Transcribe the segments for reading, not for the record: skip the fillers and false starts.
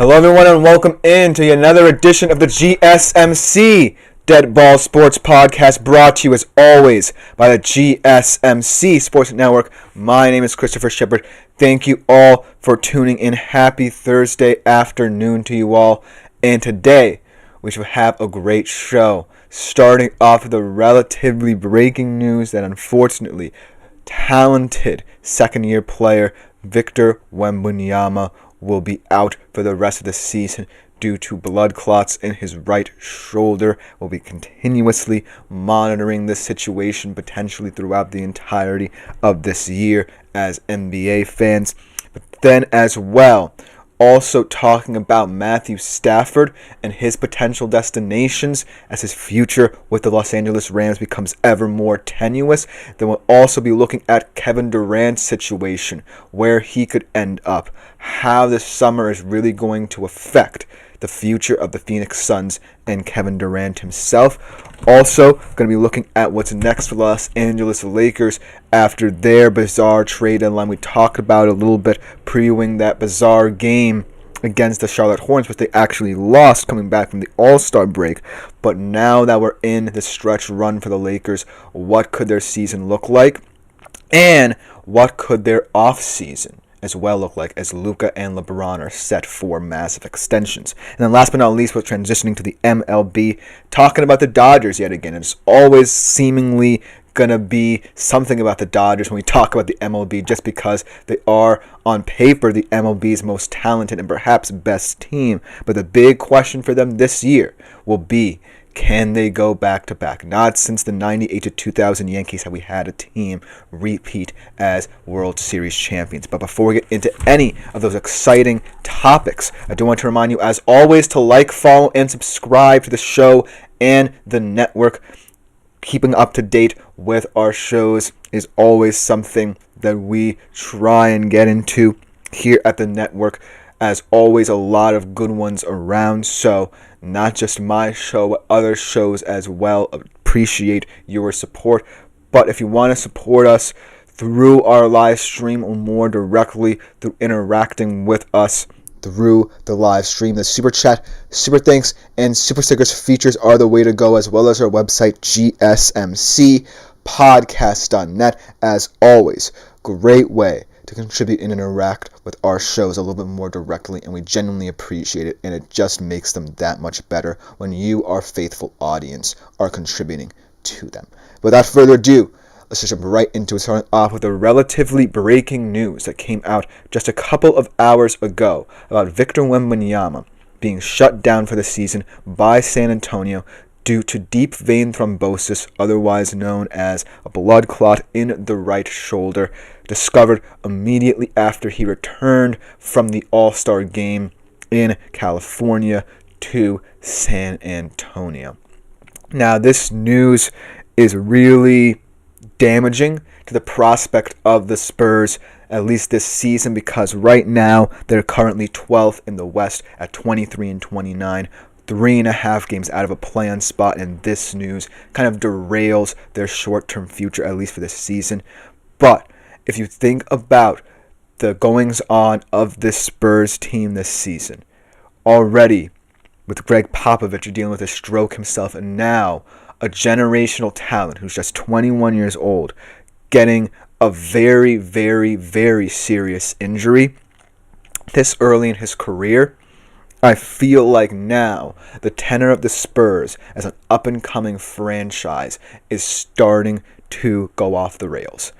Hello everyone and welcome into another edition of the GSMC Dead Ball Sports Podcast, brought to you as always by the GSMC Sports Network. My name is Christopher Shepard. Thank you all for tuning in. Happy Thursday afternoon to you all. And today we shall have a great show, starting off with the relatively breaking news that unfortunately talented second-year player Victor Wembanyama will be out for the rest of the season due to blood clots in his right shoulder. We'll be continuously monitoring this situation potentially throughout the entirety of this year as NBA fans. But then as well, also talking about Matthew Stafford and his potential destinations as his future with the Los Angeles Rams becomes ever more tenuous. Then we'll also be looking at Kevin Durant's situation, where he could end up, how this summer is really going to affect the future of the Phoenix Suns and Kevin Durant himself. Also, going to be looking at what's next for the Los Angeles Lakers after their bizarre trade deadline. We talked about it a little bit, previewing that bizarre game against the Charlotte Hornets, which they actually lost coming back from the All-Star break. But now that we're in the stretch run for the Lakers, what could their season look like? And what could their off-season as well look like, as Luka and LeBron are set for massive extensions? And then last but not least, we're transitioning to the MLB, talking about the Dodgers yet again. It's always seemingly going to be something about the Dodgers when we talk about the MLB, just because they are, on paper, the MLB's most talented and perhaps best team. But the big question for them this year will be, can they go back-to-back? Not since the 98 to 2000 Yankees have we had a team repeat as World Series champions. But before we get into any of those exciting topics, I do want to remind you, as always, to like, follow, and subscribe to the show and the network. Keeping up to date with our shows is always something that we try and get into here at the network. As always, a lot of good ones around, so not just my show, but other shows as well. Appreciate your support. But if you want to support us through our live stream or more directly through interacting with us through the live stream, the Super Chat, Super Thanks, and Super Stickers features are the way to go, as well as our website, gsmcsportsnetwork.net. As always, great way to contribute and interact with our shows a little bit more directly, and we genuinely appreciate it, and it just makes them that much better when you, our faithful audience, are contributing to them. Without further ado, let's just jump right into it, starting off with the relatively breaking news that came out just a couple of hours ago about Victor Wembanyama being shut down for the season by San Antonio due to deep vein thrombosis, otherwise known as a blood clot in the right shoulder, discovered immediately after he returned from the All-Star game in California to San Antonio. Now, this news is really damaging to the prospect of the Spurs, at least this season, because right now they're currently 12th in the West at 23-29. 3.5 games out of a play-in spot, and this news kind of derails their short-term future, at least for this season. But if you think about the goings-on of this Spurs team this season, already with Greg Popovich dealing with a stroke himself, and now a generational talent who's just 21 years old getting a very, very, very serious injury this early in his career, I feel like now the tenor of the Spurs as an up-and-coming franchise is starting to go off the rails.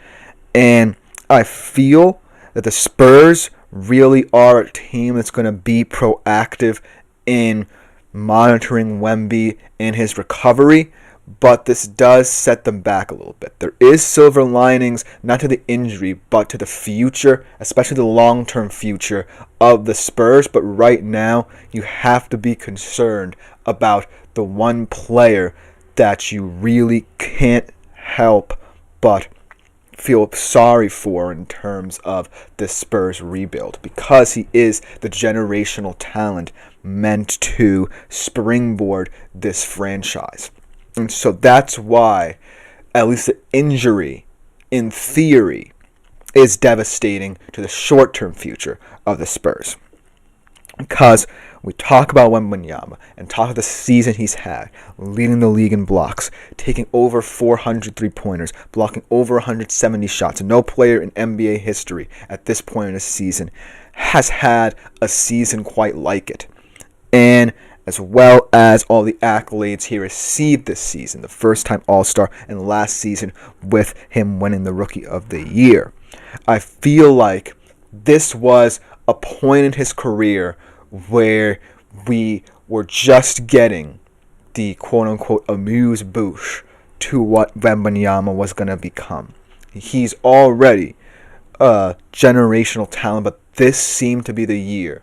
And I feel that the Spurs really are a team that's going to be proactive in monitoring Wemby and his recovery, but this does set them back a little bit. There is silver linings, not to the injury, but to the future, especially the long-term future of the Spurs. But right now, you have to be concerned about the one player that you really can't help but feel sorry for in terms of the Spurs rebuild, because he is the generational talent meant to springboard this franchise. And so that's why, at least the injury, in theory, is devastating to the short-term future of the Spurs. Because we talk about Wembanyama and talk about the season he's had, leading the league in blocks, taking over 400 three-pointers, blocking over 170 shots. No player in NBA history at this point in the season has had a season quite like it. And as well as all the accolades he received this season, the first-time All-Star and last season with him winning the Rookie of the Year. I feel like this was a point in his career where we were just getting the quote-unquote amuse-bouche to what Wembanyama was going to become. He's already a generational talent, but this seemed to be the year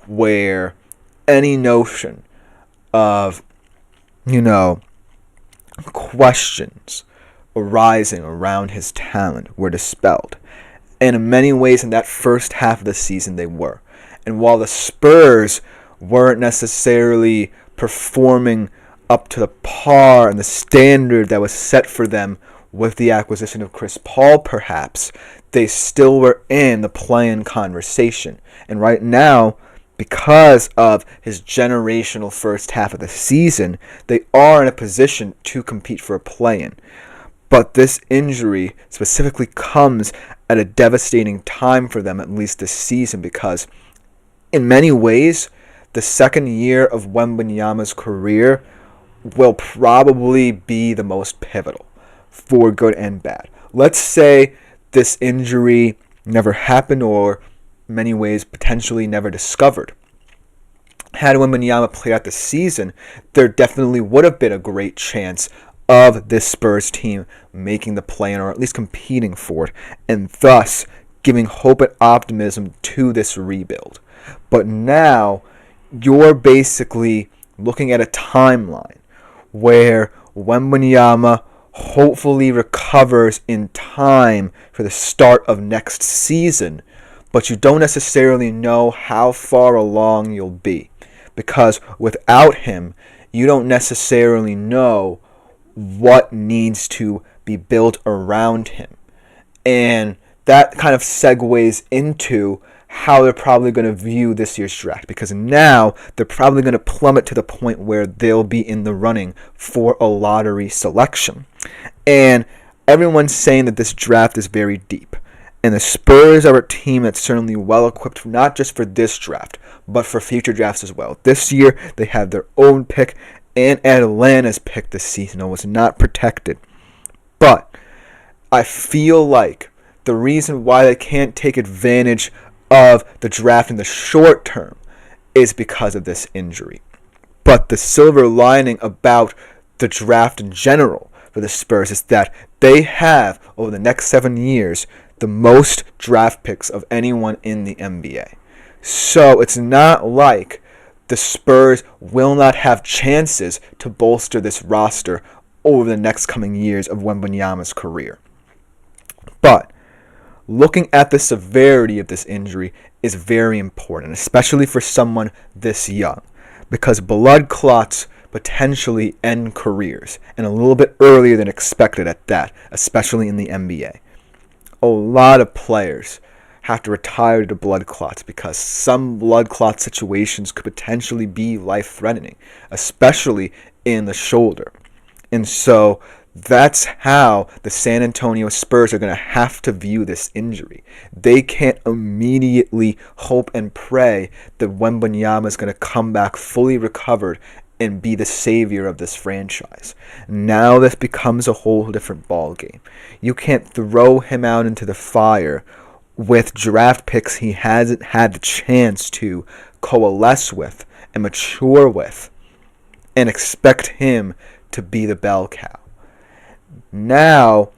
where any notion of, questions arising around his talent were dispelled. And in many ways, in that first half of the season, they were. And while the Spurs weren't necessarily performing up to the par and the standard that was set for them with the acquisition of Chris Paul, perhaps, they still were in the play-in conversation. And right now, because of his generational first half of the season, they are in a position to compete for a play-in. But this injury specifically comes at a devastating time for them, at least this season, because in many ways, the second year of Wembanyama's career will probably be the most pivotal, for good and bad. Let's say this injury never happened, or in many ways potentially never discovered. Had Wembanyama played out the season, there definitely would have been a great chance of this Spurs team making the play-in, or at least competing for it, and thus giving hope and optimism to this rebuild. But now, you're basically looking at a timeline where Wembanyama hopefully recovers in time for the start of next season, but you don't necessarily know how far along you'll be, because without him, you don't necessarily know what needs to be built around him. And that kind of segues into how they're probably going to view this year's draft, because now they're probably going to plummet to the point where they'll be in the running for a lottery selection. And everyone's saying that this draft is very deep. And the Spurs are a team that's certainly well equipped, not just for this draft, but for future drafts as well. This year, they have their own pick, and Atlanta's pick this season was not protected. But I feel like the reason why they can't take advantage of the draft in the short term is because of this injury. But the silver lining about the draft in general for the Spurs is that they have, over the next 7 years, the most draft picks of anyone in the NBA. So it's not like the Spurs will not have chances to bolster this roster over the next coming years of Wembanyama's career. But looking at the severity of this injury is very important, especially for someone this young, because blood clots potentially end careers, and a little bit earlier than expected at that, especially in the NBA. A lot of players have to retire due to blood clots because some blood clot situations could potentially be life-threatening, especially in the shoulder. And so that's how the San Antonio Spurs are going to have to view this injury. They can't immediately hope and pray that Wembanyama is going to come back fully recovered and be the savior of this franchise. Now this becomes a whole different ballgame. You can't throw him out into the fire with draft picks he hasn't had the chance to coalesce with and mature with and expect him to be the bell cow. Now,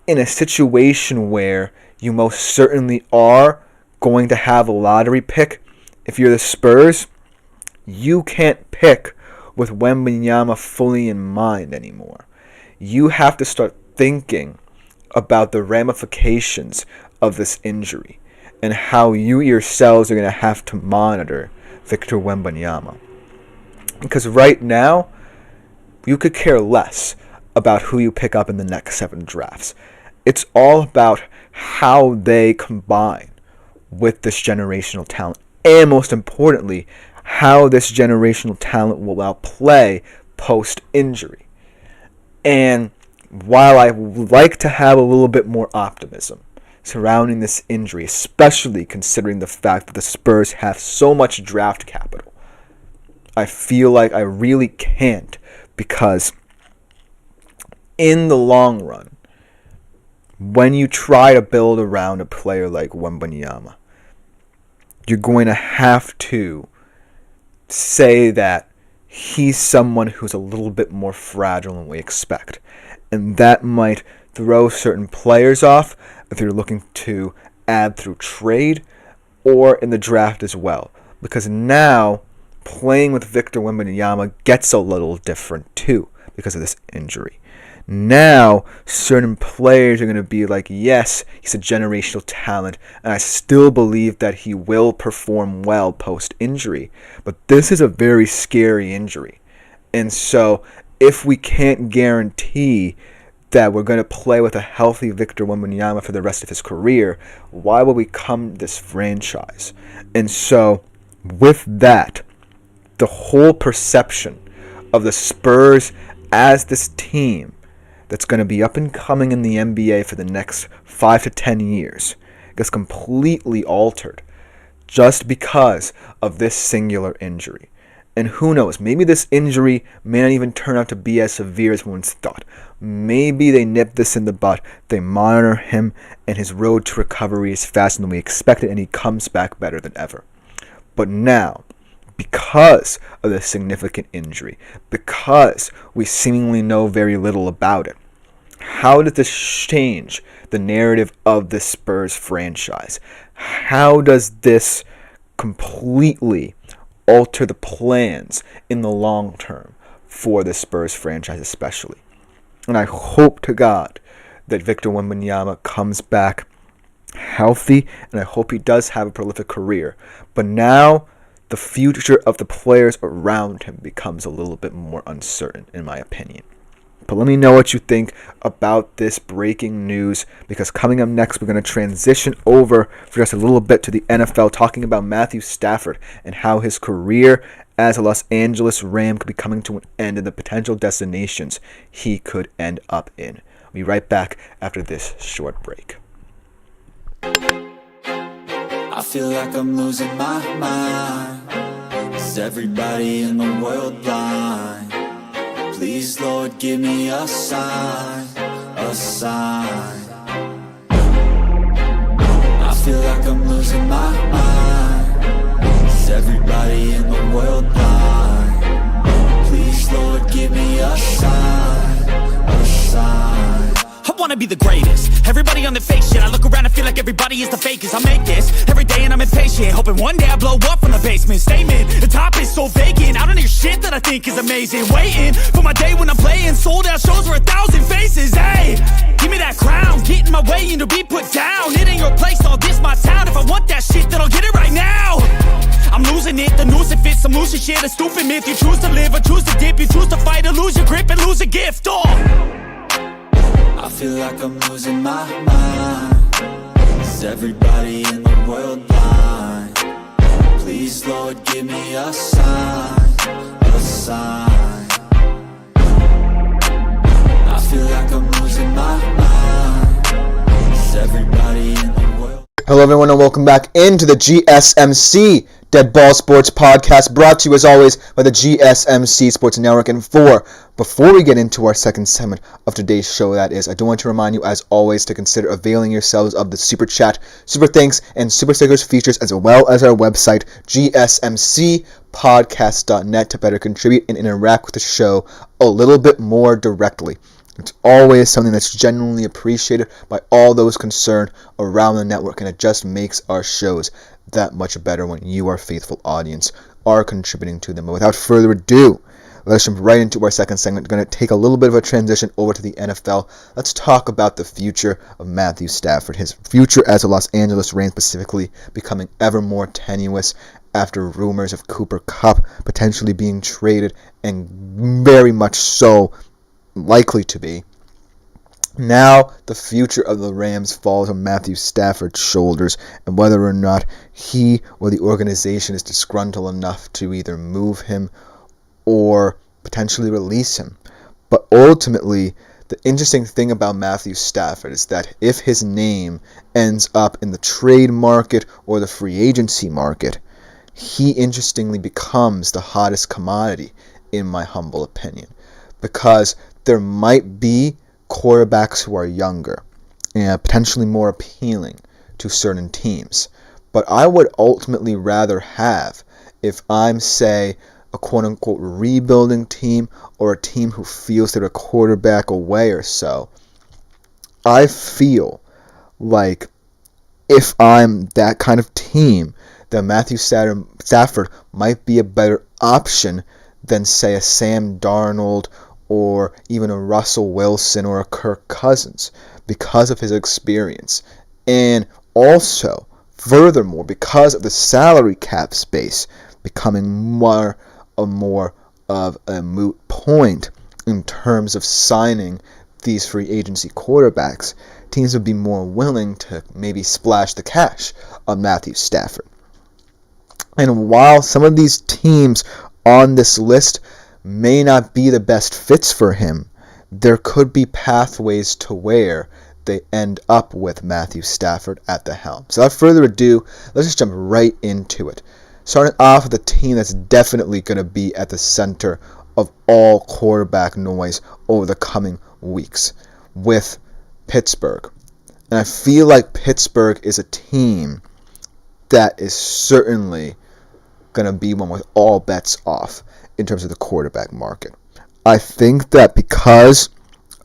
in a situation where you most certainly are going to have a lottery pick, if you're the Spurs, you can't pick with Wembanyama fully in mind anymore. You have to start thinking about the ramifications of this injury and how you yourselves are going to have to monitor Victor Wembanyama. Because right now, you could care less about who you pick up in the next 7 drafts. It's all about how they combine with this generational talent and most importantly, how this generational talent will outplay post-injury. And while I would like to have a little bit more optimism surrounding this injury, especially considering the fact that the Spurs have so much draft capital, I feel like I really can't, because in the long run, when you try to build around a player like Wembanyama, you're going to have to say that he's someone who's a little bit more fragile than we expect. And that might throw certain players off if you're looking to add through trade or in the draft as well. Because now, playing with Victor Wembanyama gets a little different too because of this injury. Now, certain players are going to be like, yes, he's a generational talent, and I still believe that he will perform well post-injury. But this is a very scary injury. And so, if we can't guarantee that we're going to play with a healthy Victor Wembanyama for the rest of his career, why would we come this franchise? And so, with that, the whole perception of the Spurs as this team that's going to be up and coming in the NBA for the next 5 to 10 years gets completely altered just because of this singular injury. And who knows, maybe this injury may not even turn out to be as severe as once thought. Maybe they nip this in the bud, they monitor him, and his road to recovery is faster than we expected, and he comes back better than ever. But now, because of this significant injury, because we seemingly know very little about it, how does this change the narrative of the Spurs franchise? How does this completely alter the plans in the long term for the Spurs franchise especially? And I hope to God that Victor Wembanyama comes back healthy, and I hope he does have a prolific career. But now, the future of the players around him becomes a little bit more uncertain, in my opinion. But let me know what you think about this breaking news, because coming up next, we're going to transition over for just a little bit to the NFL, talking about Matthew Stafford and how his career as a Los Angeles Ram could be coming to an end and the potential destinations he could end up in. We'll be right back after this short break. I feel like I'm losing my mind. Is everybody in the world blind? Please, Lord, give me a sign, a sign. I feel like I'm losing my mind. Is everybody in the world blind? Please, Lord, give me a sign, a sign. I wanna be the greatest. Everybody on the fake shit. I look around and feel like everybody is the fakest. I make this every day and I'm impatient, hoping one day I blow up from the basement. Statement, the top is so vacant. I don't hear shit that I think is amazing. Waiting for my day when I'm playing sold out shows for 1,000 faces. Hey, give me that crown, get in my way and to be put down. It ain't your place, all this my town. If I want that shit, then I'll get it right now. I'm losing it, the noose it fits. I'm losing shit, a stupid myth. You choose to live or choose to dip. You choose to fight or lose your grip and lose a gift. I feel like I'm losing my mind. Is everybody in the world blind? Please, Lord, give me a sign, a sign. I feel like I'm losing my mind. Is everybody in the world? Hello everyone and welcome back into the GSMC Dead Ball Sports Podcast, brought to you as always by the GSMC Sports Network. And before we get into our second segment of today's show, that is, I do want to remind you as always to consider availing yourselves of the Super Chat, Super Thanks, and Super Stickers features, as well as our website, gsmcspodcast.net, to better contribute and interact with the show a little bit more directly. It's always something that's genuinely appreciated by all those concerned around the network, and it just makes our shows that much better when you, our faithful audience, are contributing to them. But without further ado, let's jump right into our second segment. We're going to take a little bit of a transition over to the NFL. Let's talk about the future of Matthew Stafford, his future as a Los Angeles Rams specifically becoming ever more tenuous after rumors of Cooper Kupp potentially being traded, and very much so likely to be Now the future of the Rams falls on Matthew Stafford's shoulders, and whether or not he or the organization is disgruntled enough to either move him or potentially release him. But ultimately, the interesting thing about Matthew Stafford is that if his name ends up in the trade market or the free agency market, he interestingly becomes the hottest commodity, in my humble opinion, because there might be quarterbacks who are younger and potentially more appealing to certain teams. But I would ultimately rather have, if I'm, say, a quote-unquote rebuilding team or a team who feels they're a quarterback away or so, I feel like if I'm that kind of team, that Matthew Stafford might be a better option than, say, a Sam Darnold or even a Russell Wilson or a Kirk Cousins because of his experience. And also, furthermore, because of the salary cap space becoming more of a moot point in terms of signing these free agency quarterbacks, teams would be more willing to maybe splash the cash on Matthew Stafford. And while some of these teams on this list may not be the best fits for him, there could be pathways to where they end up with Matthew Stafford at the helm. So without further ado, let's just jump right into it. Starting off with a team that's definitely going to be at the center of all quarterback noise over the coming weeks, with Pittsburgh. And I feel like Pittsburgh is a team that is certainly going to be one with all bets off in terms of the quarterback market. I think that because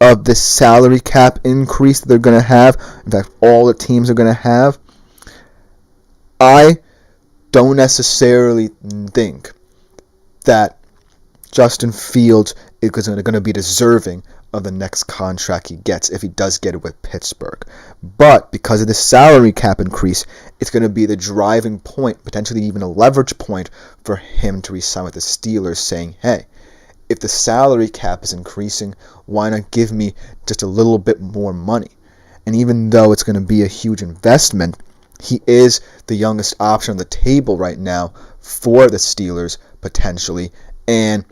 of the salary cap increase that they're going to have, in fact, all the teams are going to have, I don't necessarily think that Justin Fields is going to be deserving of the next contract he gets if he does get it with Pittsburgh. But because of the salary cap increase, it's going to be the driving point, potentially even a leverage point for him to re-sign with the Steelers, saying, hey, if the salary cap is increasing, why not give me just a little bit more money? And even though it's going to be a huge investment, he is the youngest option on the table right now for the Steelers, potentially. And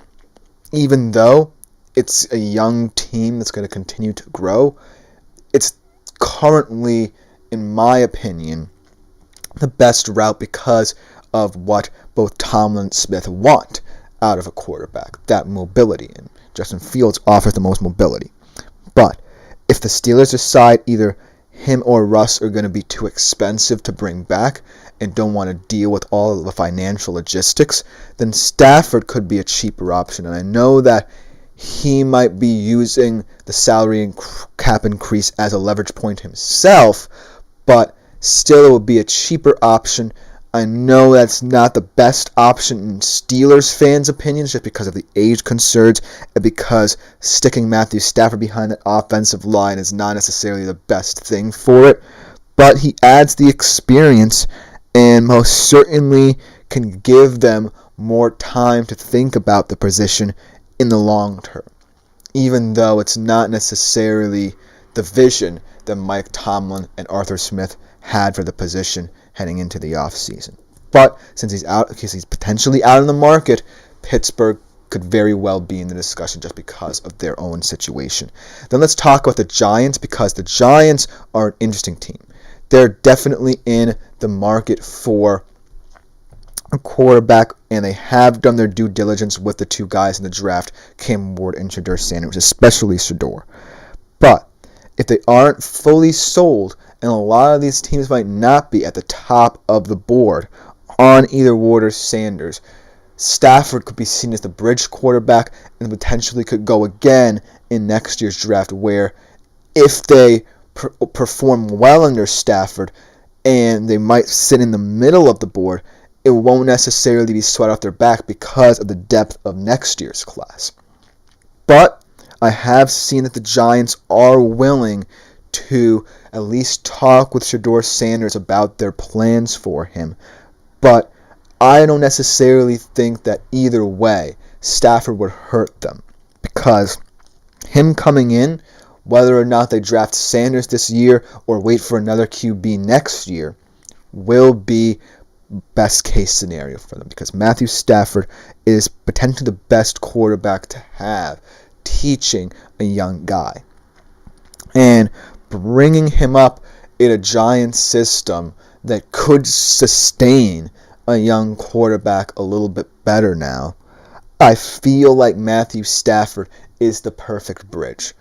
even though it's a young team that's going to continue to grow, it's currently, in my opinion, the best route because of what both Tomlin and Smith want out of a quarterback, that mobility. And Justin Fields offers the most mobility. But if the Steelers decide either him or Russ are going to be too expensive to bring back and don't want to deal with all of the financial logistics, then Stafford could be a cheaper option. And I know that he might be using the salary cap increase as a leverage point himself, but still it would be a cheaper option. I know that's not the best option in Steelers fans' opinions just because of the age concerns and because sticking Matthew Stafford behind that offensive line is not necessarily the best thing for it. But he adds the experience and most certainly can give them more time to think about the position in the long term, even though it's not necessarily the vision that Mike Tomlin and Arthur Smith had for the position heading into the offseason. But since he's potentially out of the market, Pittsburgh could very well be in the discussion just because of their own situation. Then let's talk about the Giants, because the Giants are an interesting team. They're definitely in the market for a quarterback, and they have done their due diligence with the two guys in the draft, Cam Ward and Shedeur Sanders, especially Shedeur. But if they aren't fully sold, and a lot of these teams might not be at the top of the board on either Ward or Sanders, Stafford could be seen as the bridge quarterback and potentially could go again in next year's draft, where if they perform well under Stafford and they might sit in the middle of the board, it won't necessarily be sweat off their back because of the depth of next year's class. But I have seen that the Giants are willing to at least talk with Shedeur Sanders about their plans for him. But I don't necessarily think that either way Stafford would hurt them, because him coming in whether or not they draft Sanders this year or wait for another QB next year, will be best case scenario for them, because Matthew Stafford is potentially the best quarterback to have teaching a young guy. And bringing him up in a Giants system that could sustain a young quarterback a little bit better now, I feel like Matthew Stafford is the perfect bridge.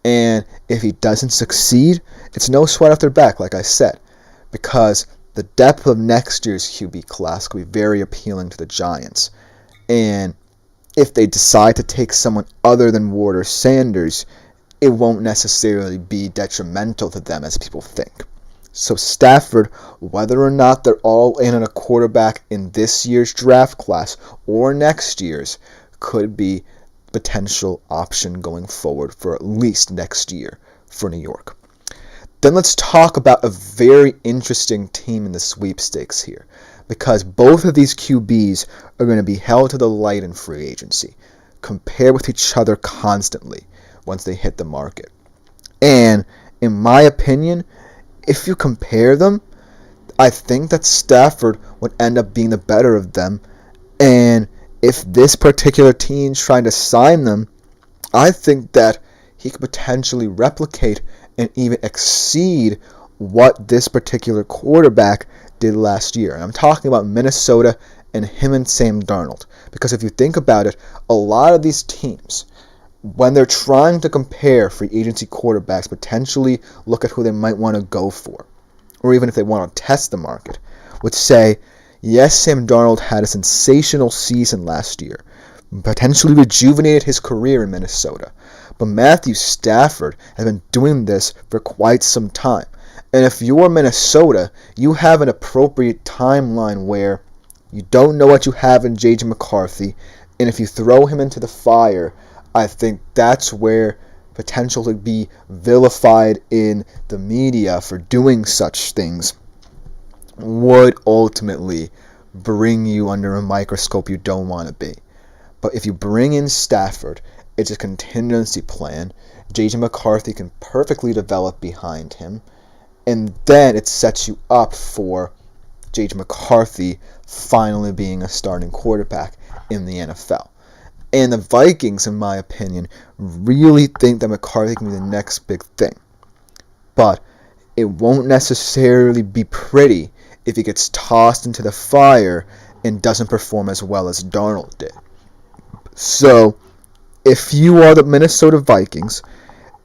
And if he doesn't succeed, it's no sweat off their back, like I said, because the depth of next year's QB class could be very appealing to the Giants. And if they decide to take someone other than Ward or Sanders, it won't necessarily be detrimental to them as people think. So Stafford, whether or not they're all in on a quarterback in this year's draft class or next year's, could be a potential option going forward for at least next year for New York. Then let's talk about a very interesting team in the sweepstakes here, because both of these QBs are going to be held to the light in free agency, compared with each other constantly once they hit the market. And in my opinion, if you compare them, I think that Stafford would end up being the better of them. And if this particular team's trying to sign them, I think that he could potentially replicate and even exceed what this particular quarterback did last year. And I'm talking about Minnesota and him and Sam Darnold. Because if you think about it, a lot of these teams, when they're trying to compare free agency quarterbacks, potentially look at who they might want to go for, or even if they want to test the market, would say, yes, Sam Darnold had a sensational season last year, potentially rejuvenated his career in Minnesota. But Matthew Stafford has been doing this for quite some time. And if you're Minnesota, you have an appropriate timeline where you don't know what you have in J.J. McCarthy, and if you throw him into the fire, I think that's where potential to be vilified in the media for doing such things would ultimately bring you under a microscope you don't want to be. But if you bring in Stafford, it's a contingency plan. J.J. McCarthy can perfectly develop behind him, and then it sets you up for J.J. McCarthy finally being a starting quarterback in the NFL. And the Vikings, in my opinion, really think that McCarthy can be the next big thing. But it won't necessarily be pretty if he gets tossed into the fire and doesn't perform as well as Darnold did. So, if you are the Minnesota Vikings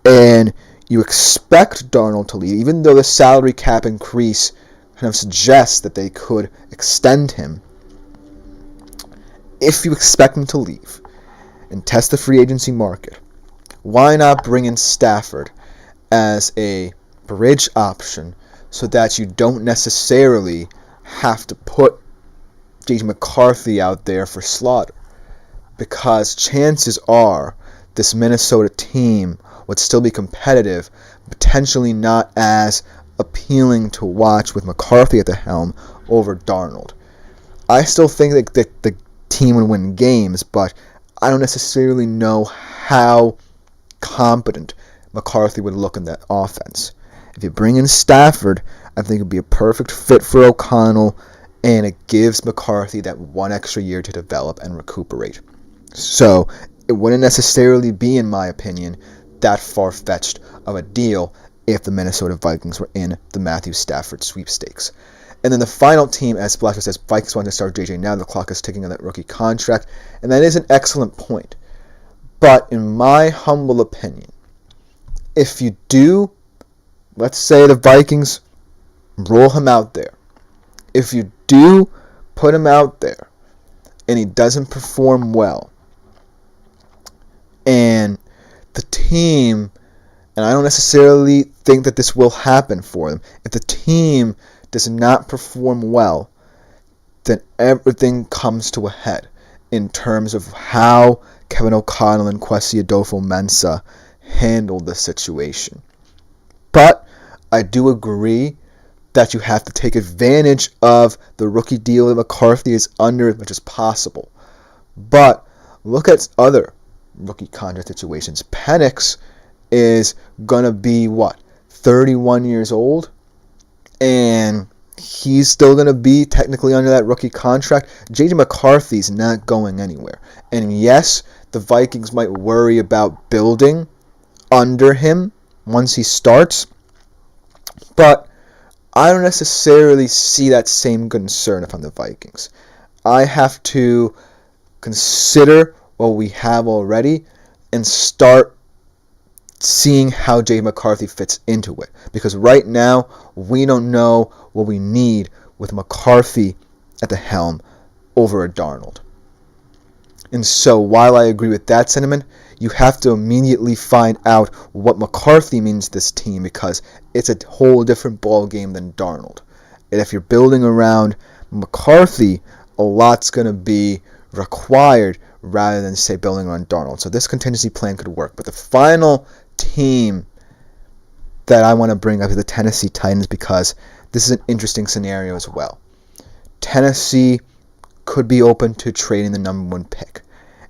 and you expect Darnold to leave, even though the salary cap increase kind of suggests that they could extend him, if you expect him to leave and test the free agency market, why not bring in Stafford as a bridge option so that you don't necessarily have to put J.J. McCarthy out there for slaughter? Because chances are this Minnesota team would still be competitive, potentially not as appealing to watch with McCarthy at the helm over Darnold. I still think that the team would win games, but I don't necessarily know how competent McCarthy would look in that offense. If you bring in Stafford, I think it would be a perfect fit for O'Connell, and it gives McCarthy that one extra year to develop and recuperate. So it wouldn't necessarily be, in my opinion, that far-fetched of a deal if the Minnesota Vikings were in the Matthew Stafford sweepstakes. And then the final team, as Splasher says, Vikings want to start JJ now. The clock is ticking on that rookie contract. And that is an excellent point. But in my humble opinion, if you do, let's say the Vikings roll him out there. If you do put him out there and he doesn't perform well, and the team, and I don't necessarily think that this will happen for them, if the team does not perform well, then everything comes to a head in terms of how Kevin O'Connell and Kwesi Adolfo-Mensah handled the situation. But I do agree that you have to take advantage of the rookie deal that McCarthy is under as much as possible. But look at other rookie contract situations. Penix is going to be, 31 years old? And he's still going to be technically under that rookie contract. J.J. McCarthy's not going anywhere. And yes, the Vikings might worry about building under him once he starts, but I don't necessarily see that same concern if I'm the Vikings. I have to consider what we have already and start seeing how J.J. McCarthy fits into it. Because right now, we don't know what we need with McCarthy at the helm over a Darnold. And so while I agree with that sentiment, you have to immediately find out what McCarthy means to this team, because it's a whole different ball game than Darnold. And if you're building around McCarthy, a lot's going to be required rather than, say, building around Darnold. So this contingency plan could work. But the final team that I want to bring up is the Tennessee Titans, because this is an interesting scenario as well. Tennessee could be open to trading the number 1 pick,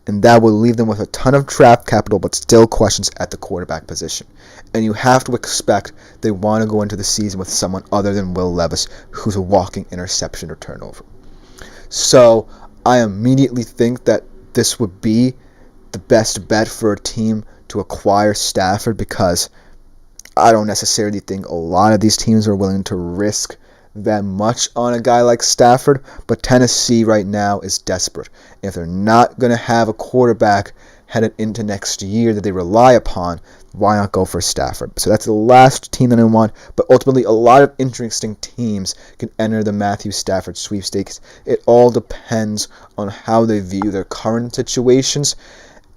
and that will leave them with a ton of draft capital but still questions at the quarterback position. And you have to expect they want to go into the season with someone other than Will Levis, who's a walking interception or turnover. So I immediately think that this would be the best bet for a team to acquire Stafford, because I don't necessarily think a lot of these teams are willing to risk that much on a guy like Stafford, but Tennessee right now is desperate. If they're not going to have a quarterback headed into next year that they rely upon, why not go for Stafford? So that's the last team that I want, but ultimately a lot of interesting teams can enter the Matthew Stafford sweepstakes. It all depends on how they view their current situations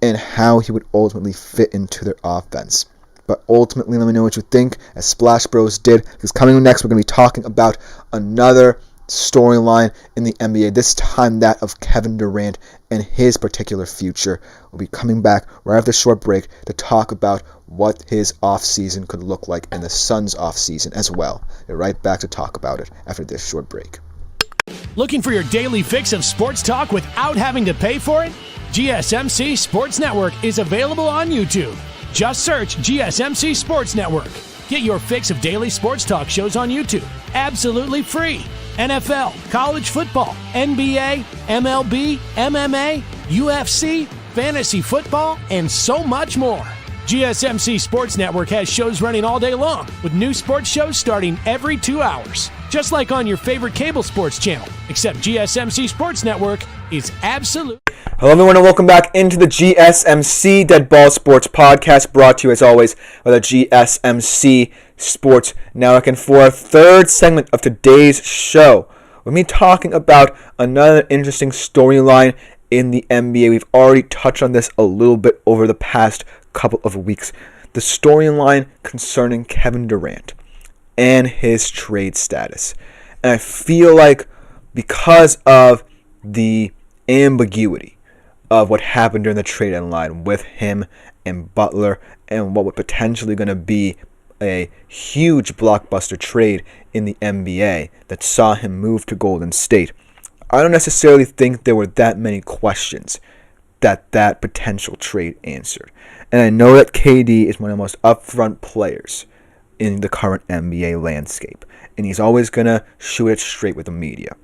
and how he would ultimately fit into their offense. But ultimately, let me know what you think, as Splash Bros did, because coming next, we're going to be talking about another storyline in the NBA, this time that of Kevin Durant and his particular future. We'll be coming back right after a short break to talk about what his offseason could look like and the Suns' offseason as well. We're right back to talk about it after this short break. Looking for your daily fix of sports talk without having to pay for it? GSMC Sports Network is available on YouTube. Just search GSMC Sports Network. Get your fix of daily sports talk shows on YouTube, absolutely free. NFL, college football, NBA, MLB, MMA, UFC, fantasy football, and so much more. GSMC Sports Network has shows running all day long, with new sports shows starting every 2 hours. Just like on your favorite cable sports channel, except GSMC Sports Network is absolute. Hello everyone and welcome back into the GSMC Dead Ball Sports Podcast, brought to you as always by the GSMC Sports Network. And for our third segment of today's show, we'll be talking about another interesting storyline in the NBA. We've already touched on this a little bit over the past couple of weeks. The storyline concerning Kevin Durant and his trade status. And I feel like because of the ambiguity of what happened during the trade deadline with him and Butler, and what would potentially going to be a huge blockbuster trade in the NBA that saw him move to Golden State, I don't necessarily think there were that many questions that potential trade answered. And I know that KD is one of the most upfront players in the current NBA landscape, and he's always going to shoot it straight with the media.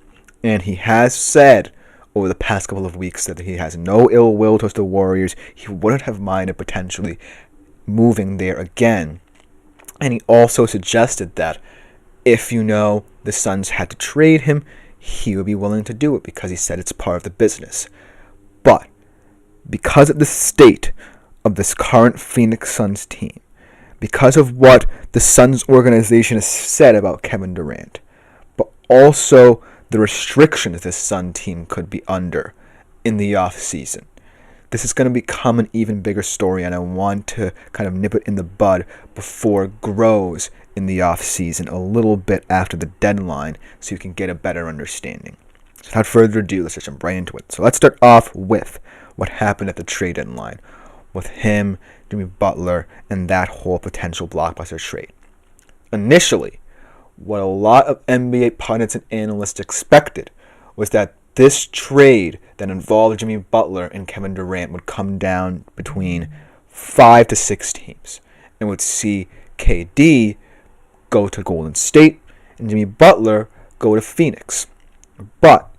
And he has said over the past couple of weeks that he has no ill will towards the Warriors. He wouldn't have minded potentially moving there again. And he also suggested that if the Suns had to trade him, he would be willing to do it, because he said it's part of the business. But because of the state of this current Phoenix Suns team, because of what the Suns organization has said about Kevin Durant, but also the restrictions this Sun team could be under in the offseason, this is going to become an even bigger story, and I want to kind of nip it in the bud before it grows in the offseason a little bit after the deadline, so you can get a better understanding. So without further ado, let's just jump right into it. So let's start off with what happened at the trade deadline with him, Jimmy Butler, and that whole potential blockbuster trade. Initially, what a lot of NBA pundits and analysts expected was that this trade that involved Jimmy Butler and Kevin Durant would come down between 5 to 6 teams. and would see KD go to Golden State and Jimmy Butler go to Phoenix. But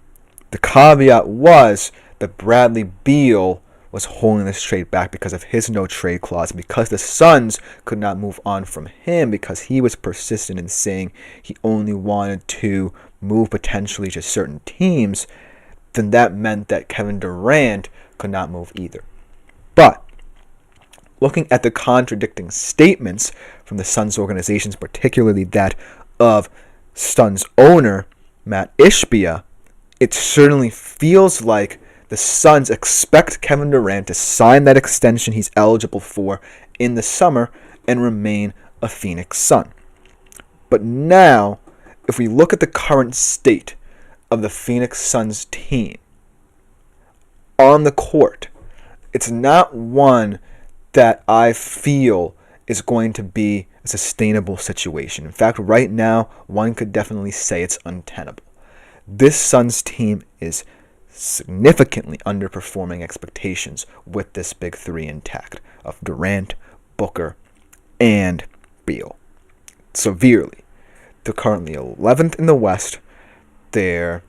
the caveat was that Bradley Beal was holding this trade back because of his no-trade clause, and because the Suns could not move on from him because he was persistent in saying he only wanted to move potentially to certain teams, then that meant that Kevin Durant could not move either. But looking at the contradicting statements from the Suns organizations, particularly that of Suns owner Matt Ishbia, it certainly feels like the Suns expect Kevin Durant to sign that extension he's eligible for in the summer and remain a Phoenix Sun. But now, if we look at the current state of the Phoenix Suns team on the court, it's not one that I feel is going to be a sustainable situation. In fact, right now, one could definitely say it's untenable. This Suns team is significantly underperforming expectations with this big three intact of Durant, Booker, and Beal. Severely. They're currently 11th in the West. They're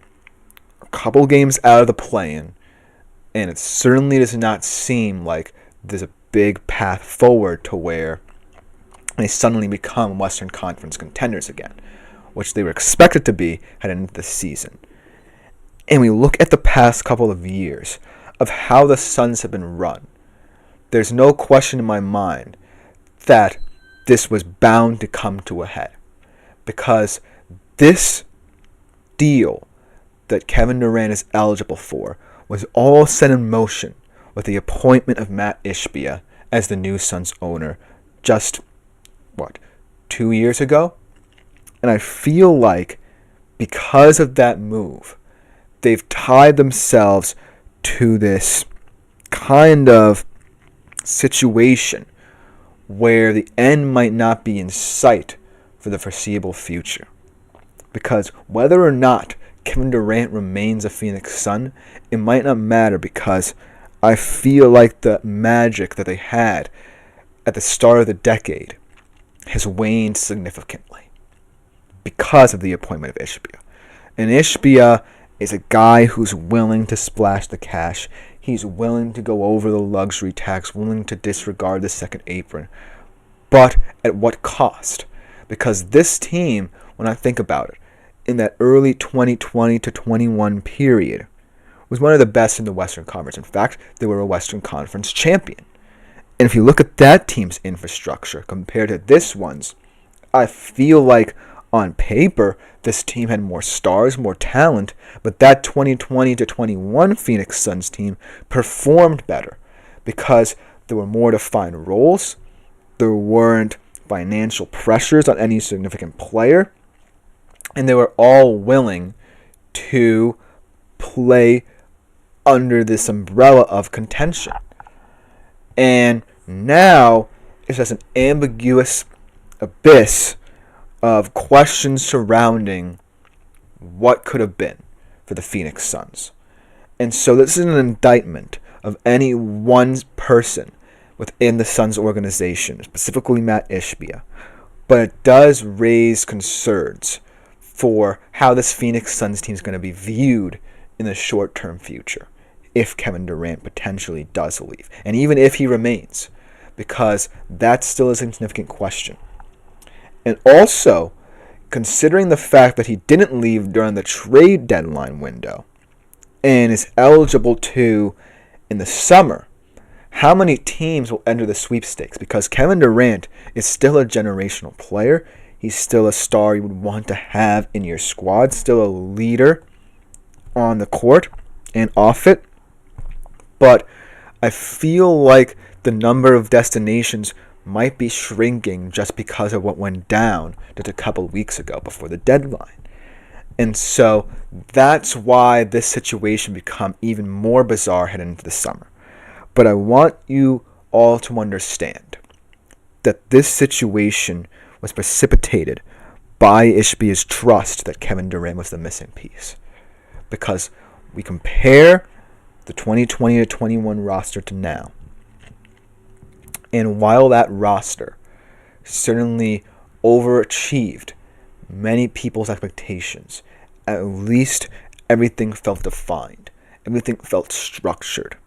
a couple games out of the play-in, and it certainly does not seem like there's a big path forward to where they suddenly become Western Conference contenders again, which they were expected to be heading into the season. And we look at the past couple of years of how the Suns have been run. There's no question in my mind that this was bound to come to a head, because this deal that Kevin Durant is eligible for was all set in motion with the appointment of Matt Ishbia as the new Suns owner just, 2 years ago? And I feel like because of that move, they've tied themselves to this kind of situation where the end might not be in sight for the foreseeable future. Because whether or not Kevin Durant remains a Phoenix Sun, it might not matter, because I feel like the magic that they had at the start of the decade has waned significantly because of the appointment of Ishbia. And Ishbia is a guy who's willing to splash the cash. He's willing to go over the luxury tax, willing to disregard the second apron. But at what cost? Because this team, when I think about it, in that early 2020 to 21 period, was one of the best in the Western Conference. In fact, they were a Western Conference champion. And if you look at that team's infrastructure compared to this one's, I feel like on paper, this team had more stars, more talent, but that 2020 to 21 Phoenix Suns team performed better because there were more defined roles, there weren't financial pressures on any significant player, and they were all willing to play under this umbrella of contention. And now it's just an ambiguous abyss of questions surrounding what could have been for the Phoenix Suns. And so this is an indictment of any one person within the Suns organization, specifically Matt Ishbia. But it does raise concerns for how this Phoenix Suns team is going to be viewed in the short-term future if Kevin Durant potentially does leave, and even if he remains, because that still is a significant question. And also, considering the fact that he didn't leave during the trade deadline window and is eligible to in the summer, how many teams will enter the sweepstakes? Because Kevin Durant is still a generational player. He's still a star you would want to have in your squad, still a leader on the court and off it. But I feel like the number of destinations might be shrinking just because of what went down just a couple weeks ago before the deadline. And so that's why this situation become even more bizarre heading into the summer. But I want you all to understand that this situation was precipitated by Ishbia's trust that Kevin Durant was the missing piece. Because we compare the 2020 to 21 roster to now. And while that roster certainly overachieved many people's expectations. At least everything felt defined. Everything felt structured.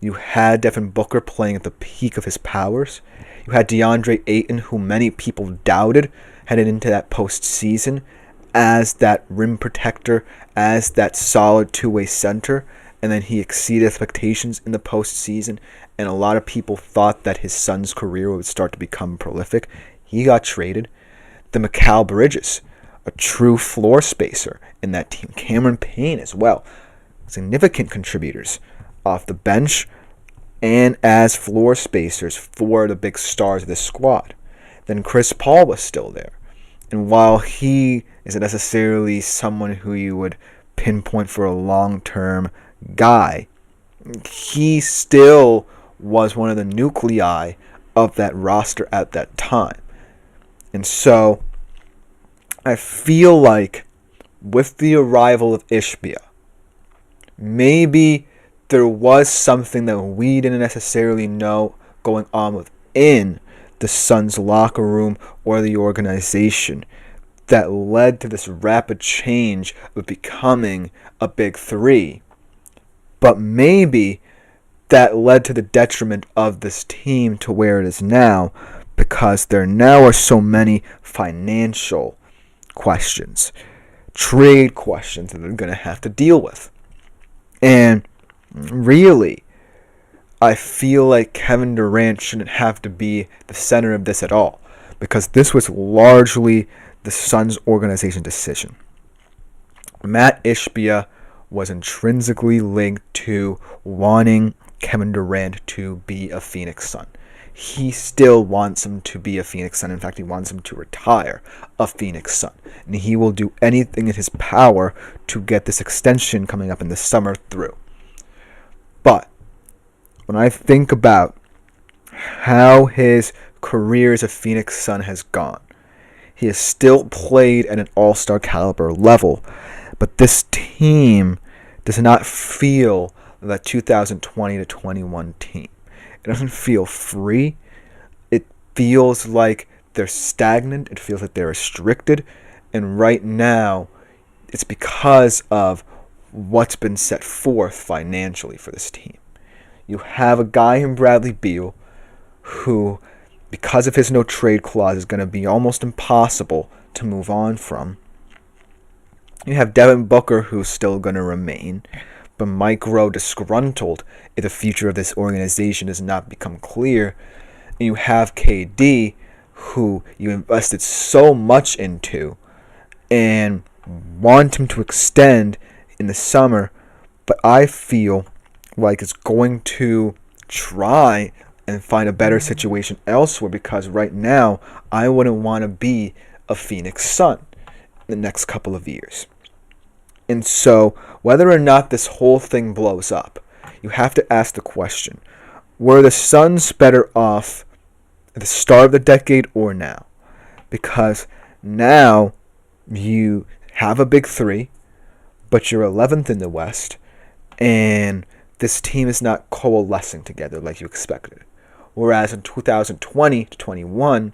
You had Devin Booker playing at the peak of his powers. You had DeAndre Ayton, who many people doubted headed into that postseason as that rim protector, as that solid two-way center. And then he exceeded expectations in the postseason. And a lot of people thought that his son's career would start to become prolific. He got traded. The Mikal Bridges, a true floor spacer in that team. Cameron Payne as well. Significant contributors off the bench and as floor spacers for the big stars of this squad. Then Chris Paul was still there. And while he isn't necessarily someone who you would pinpoint for a long-term guy, he still was one of the nuclei of that roster at that time. And so I feel like with the arrival of Ishbia, maybe there was something that we didn't necessarily know going on within the Suns locker room or the organization that led to this rapid change of becoming a big three. But maybe that led to the detriment of this team to where it is now, because there now are so many financial questions, trade questions that they're going to have to deal with. And really, I feel like Kevin Durant shouldn't have to be the center of this at all, because this was largely the Suns organization decision. Matt Ishbia was intrinsically linked to wanting Kevin Durant to be a Phoenix Sun. He still wants him to be a Phoenix Sun. In fact, he wants him to retire a Phoenix Sun. And he will do anything in his power to get this extension coming up in the summer through. But when I think about how his career as a Phoenix Sun has gone, he has still played at an all-star caliber level, but this team does not feel the 2020-21 team. It doesn't feel free. It feels like they're stagnant. It feels like they're restricted. And right now, it's because of what's been set forth financially for this team. You have a guy in Bradley Beal who, because of his no-trade clause, is going to be almost impossible to move on from. You have Devin Booker, who's still going to remain, but might grow disgruntled if the future of this organization does not become clear. And you have KD, who you invested so much into and want him to extend in the summer, but I feel like it's going to try and find a better situation elsewhere, because right now I wouldn't want to be a Phoenix Sun in the next couple of years. And so whether or not this whole thing blows up, you have to ask the question, were the Suns better off at the start of the decade or now? Because now you have a big three, but you're 11th in the West, and this team is not coalescing together like you expected. Whereas in 2020-21,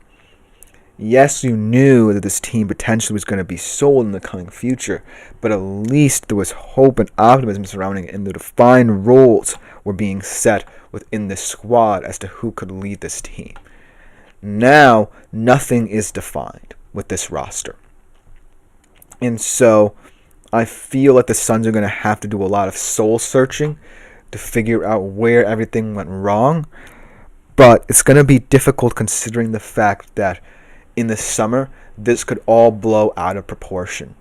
yes, you knew that this team potentially was going to be sold in the coming future, but at least there was hope and optimism surrounding it, and the defined roles were being set within this squad as to who could lead this team. Now, nothing is defined with this roster. And so, I feel like the Suns are going to have to do a lot of soul searching to figure out where everything went wrong. But it's going to be difficult considering the fact that in the summer, this could all blow out of proportion.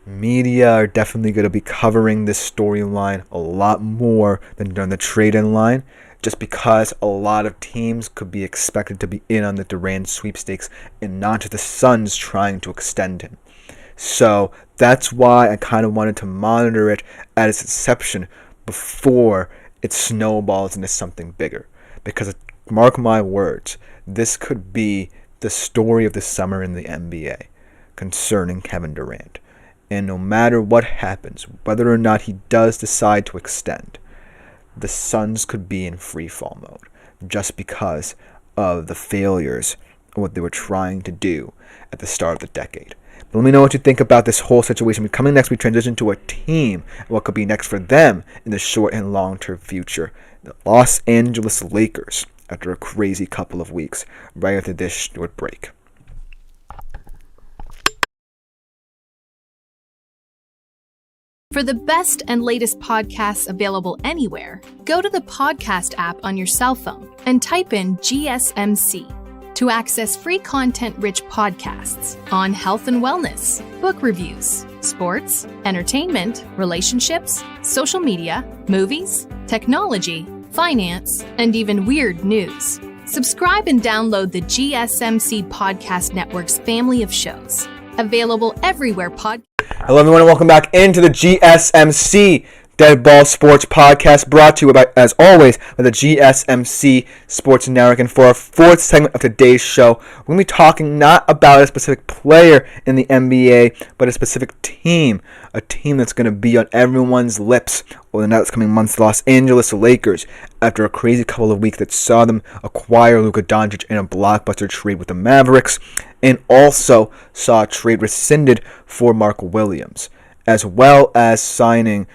Media are definitely going to be covering this storyline a lot more than during the trade-in line, just because a lot of teams could be expected to be in on the Durant sweepstakes and not just the Suns trying to extend him. So that's why I kind of wanted to monitor it at its inception before it snowballs into something bigger. Because, mark my words, this could be the story of the summer in the NBA concerning Kevin Durant. And no matter what happens, whether or not he does decide to extend, the Suns could be in free fall mode just because of the failures what they were trying to do at the start of the decade. But let me know what you think about this whole situation. Coming next, we transition to a team and what could be next for them in the short and long-term future. The Los Angeles Lakers, after a crazy couple of weeks, right after this short break. For the best and latest podcasts available anywhere, go to the podcast app on your cell phone and type in GSMC to access free content-rich podcasts on health and wellness, book reviews, sports, entertainment, relationships, social media, movies, technology, finance, and even weird news. Subscribe and download the GSMC Podcast Network's family of shows, available everywhere Hello everyone and welcome back into the GSMC Dead Ball Sports Podcast, brought to you by, as always, by the GSMC Sports Network. And for our fourth segment of today's show, we're going to be talking not about a specific player in the NBA, but a specific team. A team that's going to be on everyone's lips over the next coming months, the Los Angeles Lakers, after a crazy couple of weeks that saw them acquire Luka Doncic in a blockbuster trade with the Mavericks, and also saw a trade rescinded for Mark Williams, as well as signing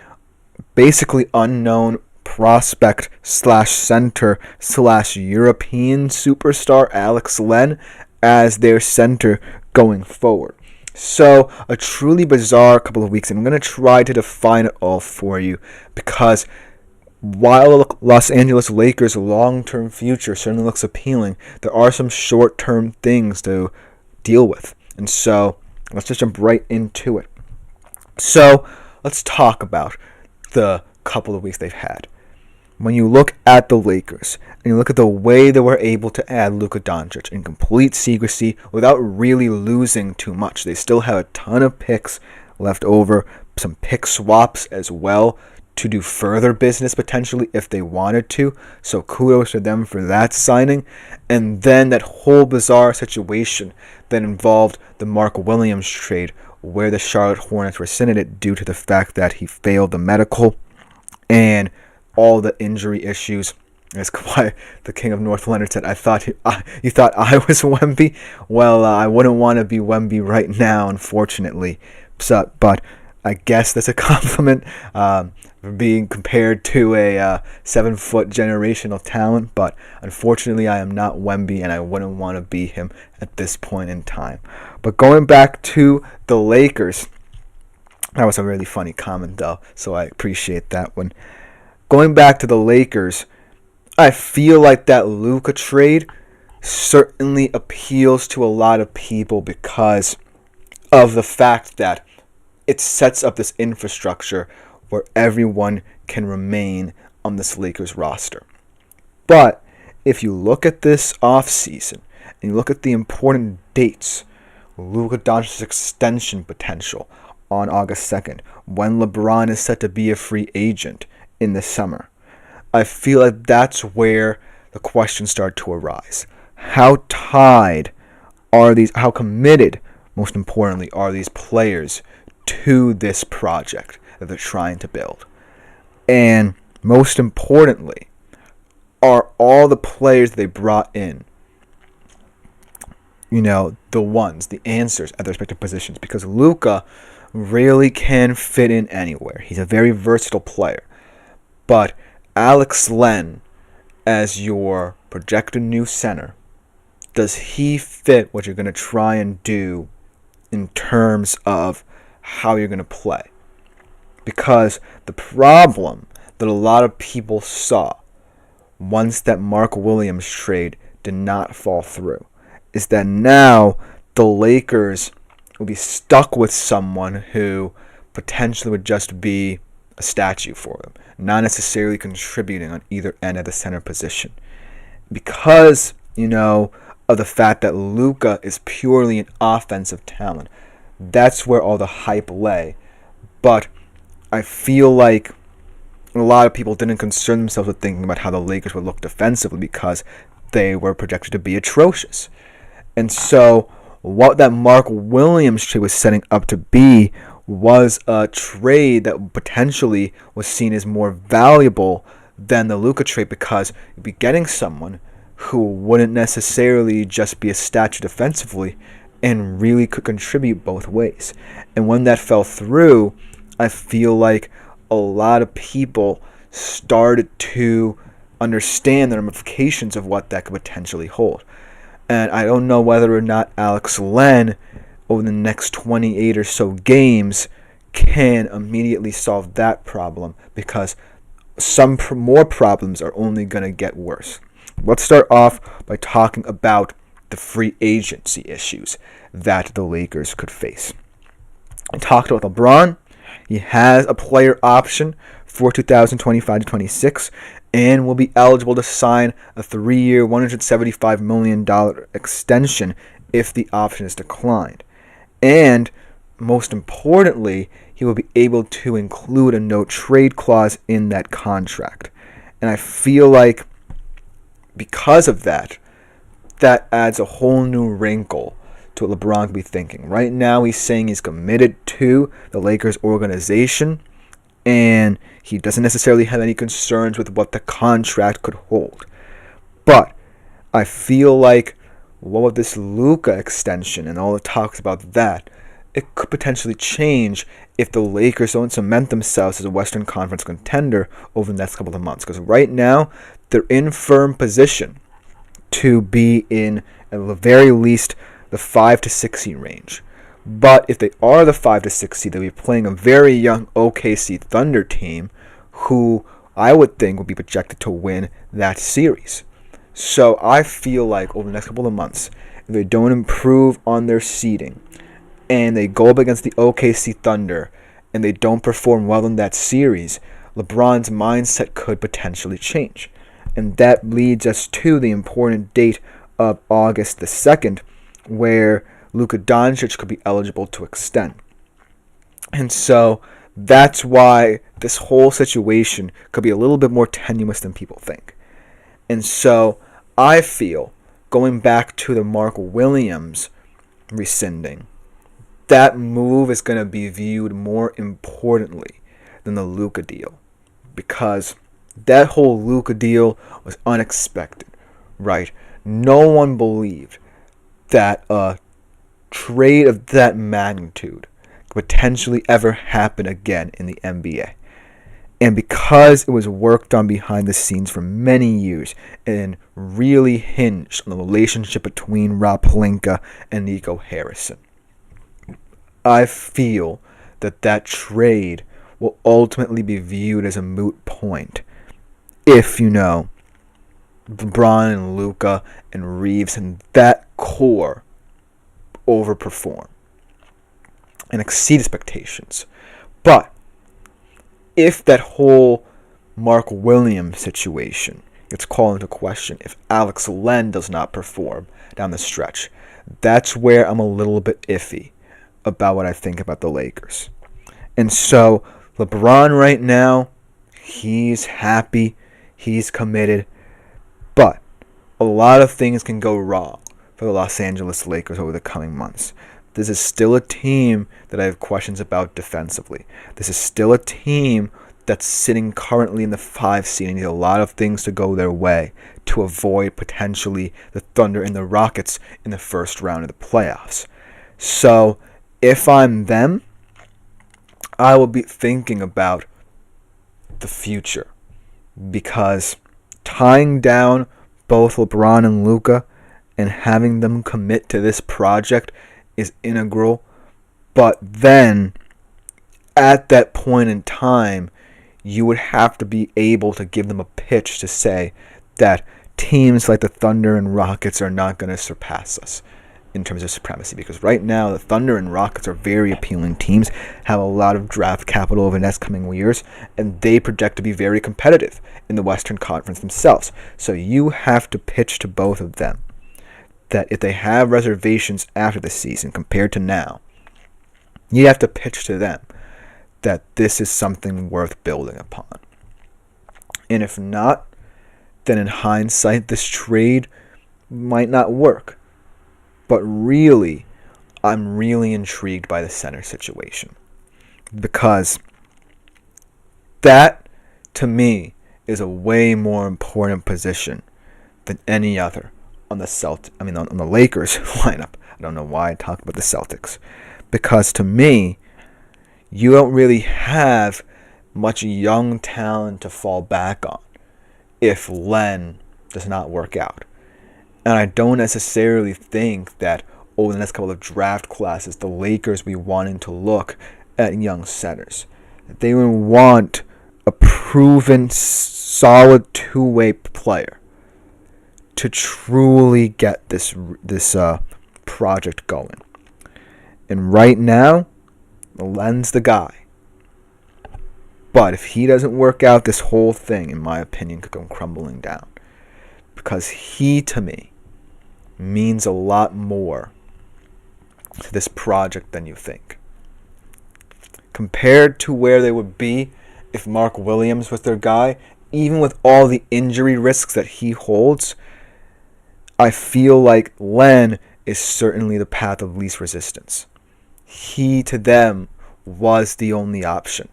basically unknown prospect / center / European superstar Alex Len as their center going forward. So a truly bizarre couple of weeks, and I'm going to try to define it all for you, because while the Los Angeles Lakers' long-term future certainly looks appealing, there are some short-term things to deal with. And so let's just jump right into it. So let's talk about the couple of weeks they've had. When you look at the Lakers and you look at the way they were able to add Luka Doncic in complete secrecy without really losing too much, they still have a ton of picks left over, some pick swaps as well to do further business potentially if they wanted to. So kudos to them for that signing. And then that whole bizarre situation that involved the Mark Williams trade, where the Charlotte Hornets rescinded it due to the fact that he failed the medical and all the injury issues. As Kawhi, the king of North Leonard, said, you thought I was Wemby? Well, I wouldn't want to be Wemby right now, unfortunately. So, but I guess that's a compliment for being compared to a 7-foot generational talent. But unfortunately, I am not Wemby, and I wouldn't want to be him at this point in time. But going back to the Lakers, that was a really funny comment, though, so I appreciate that one. Going back to the Lakers, I feel like that Luka trade certainly appeals to a lot of people because of the fact that it sets up this infrastructure where everyone can remain on this Lakers roster. But if you look at this offseason and you look at the important dates, Luka Doncic's extension potential on August 2nd, when LeBron is set to be a free agent in the summer, I feel like that's where the questions start to arise. How tied are these, how committed, most importantly, are these players to this project that they're trying to build? And most importantly, are all the players they brought in, the answers at their respective positions? Because Luka really can fit in anywhere. He's a very versatile player. But Alex Len, as your projected new center, does he fit what you're going to try and do in terms of how you're going to play? Because the problem that a lot of people saw once that Mark Williams trade did not fall through is that now the Lakers will be stuck with someone who potentially would just be a statue for them, not necessarily contributing on either end of the center position. Because, of the fact that Luka is purely an offensive talent, that's where all the hype lay. But I feel like a lot of people didn't concern themselves with thinking about how the Lakers would look defensively because they were projected to be atrocious. And so what that Mark Williams trade was setting up to be was a trade that potentially was seen as more valuable than the Luka trade, because you'd be getting someone who wouldn't necessarily just be a statue defensively and really could contribute both ways. And when that fell through, I feel like a lot of people started to understand the ramifications of what that could potentially hold. And I don't know whether or not Alex Len, over the next 28 or so games, can immediately solve that problem, because some more problems are only going to get worse. Let's start off by talking about the free agency issues that the Lakers could face. I talked about LeBron. He has a player option for 2025-26 and will be eligible to sign a 3-year, $175 million extension if the option is declined. And most importantly, he will be able to include a no trade clause in that contract. And I feel like because of that, that adds a whole new wrinkle to what LeBron could be thinking. Right now, he's saying he's committed to the Lakers organization, and he doesn't necessarily have any concerns with what the contract could hold. But I feel like what with this Luka extension and all the talks about that, it could potentially change if the Lakers don't cement themselves as a Western Conference contender over the next couple of months. Because right now, they're in firm position to be in, at the very least, the 5 to 6 seed range. But if they are the 5 to 6 seed, they'll be playing a very young OKC Thunder team who I would think would be projected to win that series. So I feel like over the next couple of months, if they don't improve on their seeding and they go up against the OKC Thunder and they don't perform well in that series, LeBron's mindset could potentially change. And that leads us to the important date of August the 2nd, where Luka Doncic could be eligible to extend. And so that's why this whole situation could be a little bit more tenuous than people think. And so I feel, going back to the Mark Williams rescinding, that move is going to be viewed more importantly than the Luka deal, because that whole Luka deal was unexpected, right? No one believed that a trade of that magnitude could potentially ever happen again in the NBA. And because it was worked on behind the scenes for many years and really hinged on the relationship between Rob Pelinka and Nico Harrison, I feel that that trade will ultimately be viewed as a moot point if, LeBron and Luka and Reeves and that core overperform and exceed expectations. But if that whole Mark Williams situation gets called into question, if Alex Len does not perform down the stretch, that's where I'm a little bit iffy about what I think about the Lakers. And so LeBron right now, he's happy, he's committed, but a lot of things can go wrong for the Los Angeles Lakers over the coming months. This is still a team that I have questions about defensively. This is still a team that's sitting currently in the 5 seed and needs a lot of things to go their way to avoid potentially the Thunder and the Rockets in the first round of the playoffs. So if I'm them, I will be thinking about the future, because tying down both LeBron and Luka and having them commit to this project is integral. But then, at that point in time, you would have to be able to give them a pitch to say that teams like the Thunder and Rockets are not going to surpass us in terms of supremacy. Because right now, the Thunder and Rockets are very appealing teams, have a lot of draft capital over the next coming years, and they project to be very competitive in the Western Conference themselves. So you have to pitch to both of them that if they have reservations after the season compared to now, you have to pitch to them that this is something worth building upon. And if not, then in hindsight, this trade might not work. But really, I'm really intrigued by the center situation, because that, to me, is a way more important position than any other on the on the Lakers lineup. I don't know why I talked about the Celtics. Because to me, you don't really have much young talent to fall back on if Len does not work out. And I don't necessarily think that over the next couple of draft classes, the Lakers will be wanting to look at young centers. They would want a proven, solid two-way player to truly get this project going. And right now, Len's the guy. But if he doesn't work out, this whole thing, in my opinion, could go crumbling down. Because he, to me, means a lot more to this project than you think. Compared to where they would be if Mark Williams was their guy, even with all the injury risks that he holds, I feel like Len is certainly the path of least resistance. He, to them, was the only option.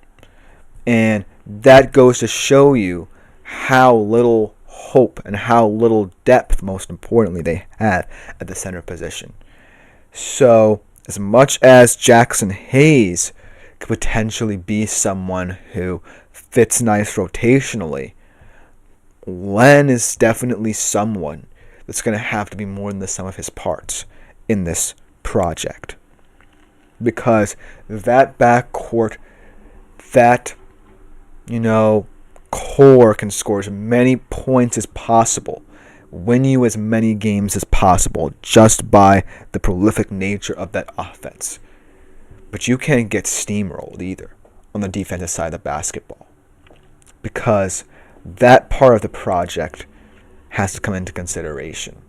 And that goes to show you how little hope and how little depth, most importantly, they had at the center position. So, as much as Jackson Hayes could potentially be someone who fits nice rotationally, Len is definitely someone that's going to have to be more than the sum of his parts in this project. Because that backcourt, that, core can score as many points as possible, win you as many games as possible just by the prolific nature of that offense. But you can't get steamrolled either on the defensive side of the basketball, because that part of the project has to come into consideration.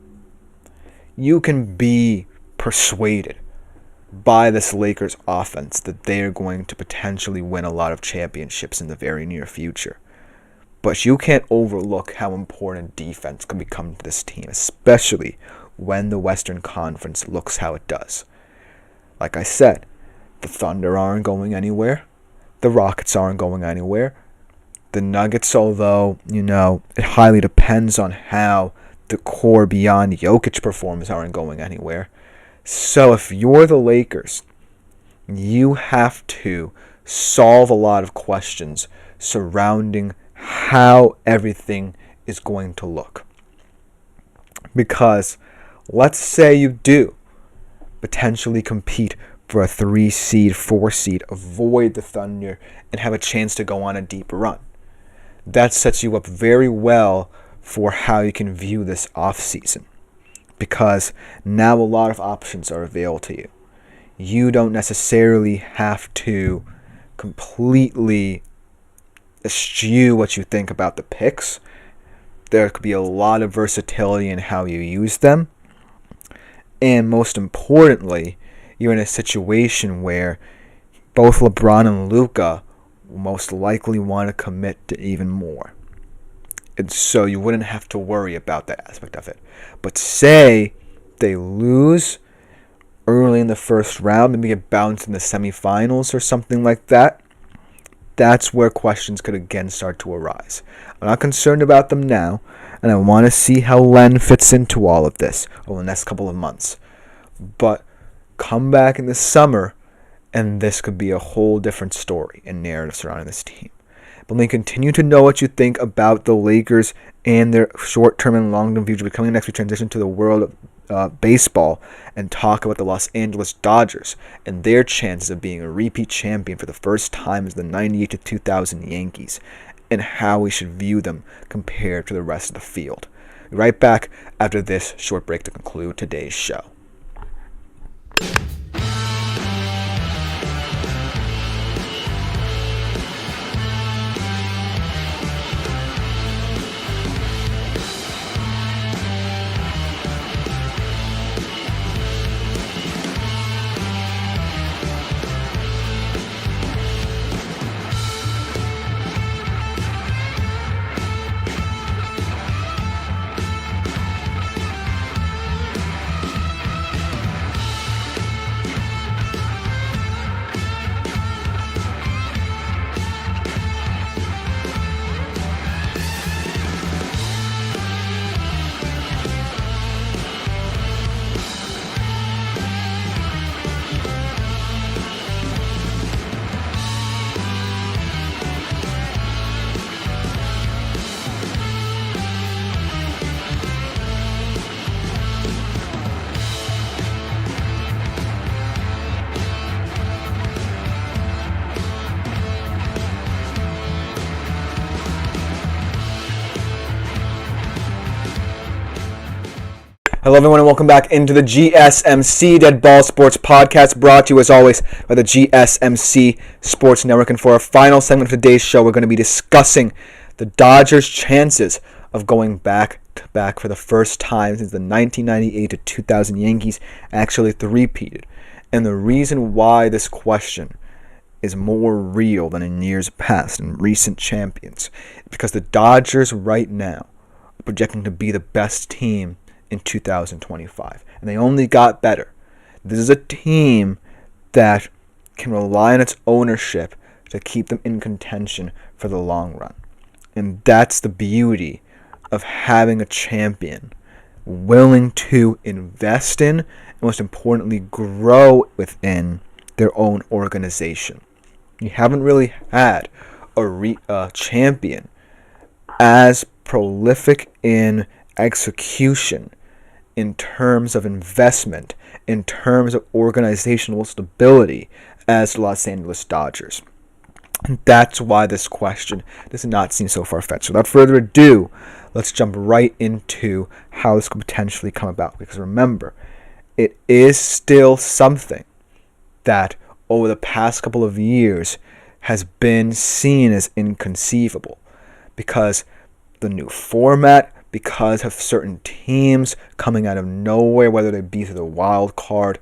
You can be persuaded by this Lakers offense that they are going to potentially win a lot of championships in the very near future. But you can't overlook how important defense can become to this team, especially when the Western Conference looks how it does. Like I said, the Thunder aren't going anywhere. The Rockets aren't going anywhere. The Nuggets, although, it highly depends on how the core beyond Jokic performers, aren't going anywhere. So if you're the Lakers, you have to solve a lot of questions surrounding how everything is going to look. Because let's say you do potentially compete for a 3 seed, 4 seed, avoid the Thunder, and have a chance to go on a deep run. That sets you up very well for how you can view this offseason. Because now a lot of options are available to you. You don't necessarily have to completely eschew what you think about the picks. There could be a lot of versatility in how you use them. And most importantly, you're in a situation where both LeBron and Luka will most likely want to commit to even more. And so you wouldn't have to worry about that aspect of it. But say they lose early in the first round, maybe get bounced in the semifinals or something like that, that's where questions could again start to arise. I'm not concerned about them now, and I want to see how Len fits into all of this over the next couple of months. But come back in the summer, and this could be a whole different story and narrative surrounding this team. But let me continue to know what you think about the Lakers and their short-term and long-term future. Becoming next, we transition to the world of baseball and talk about the Los Angeles Dodgers and their chances of being a repeat champion for the first time as the 98 to 2000 Yankees, and how we should view them compared to the rest of the field. We'll be right back after this short break to conclude today's show. Hello everyone and welcome back into the GSMC Dead Ball Sports Podcast, brought to you as always by the GSMC Sports Network. And for our final segment of today's show, we're going to be discussing the Dodgers' chances of going back-to-back for the first time since the 1998 to 2000 Yankees actually three-peated. And the reason why this question is more real than in years past and recent champions is because the Dodgers right now are projecting to be the best team in 2025, and they only got better. This is a team that can rely on its ownership to keep them in contention for the long run, and that's the beauty of having a champion willing to invest in and, most importantly, grow within their own organization. You haven't really had a champion as prolific in execution, in terms of investment, in terms of organizational stability, as the Los Angeles Dodgers. And that's why this question does not seem so far-fetched. So without further ado, let's jump right into how this could potentially come about. Because remember, it is still something that over the past couple of years has been seen as inconceivable. Because the new format, because of certain teams coming out of nowhere, whether they be through the wild card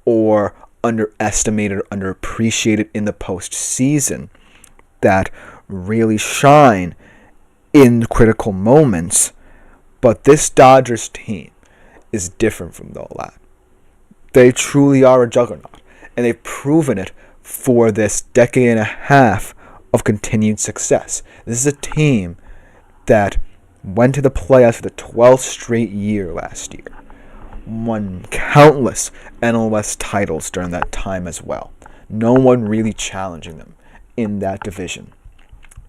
or underestimated or underappreciated in the postseason, that really shine in critical moments. But this Dodgers team is different from all that. They truly are a juggernaut, and they've proven it for this decade and a half of continued success. This is a team that went to the playoffs for the 12th straight year last year. Won countless NL West titles during that time as well. No one really challenging them in that division.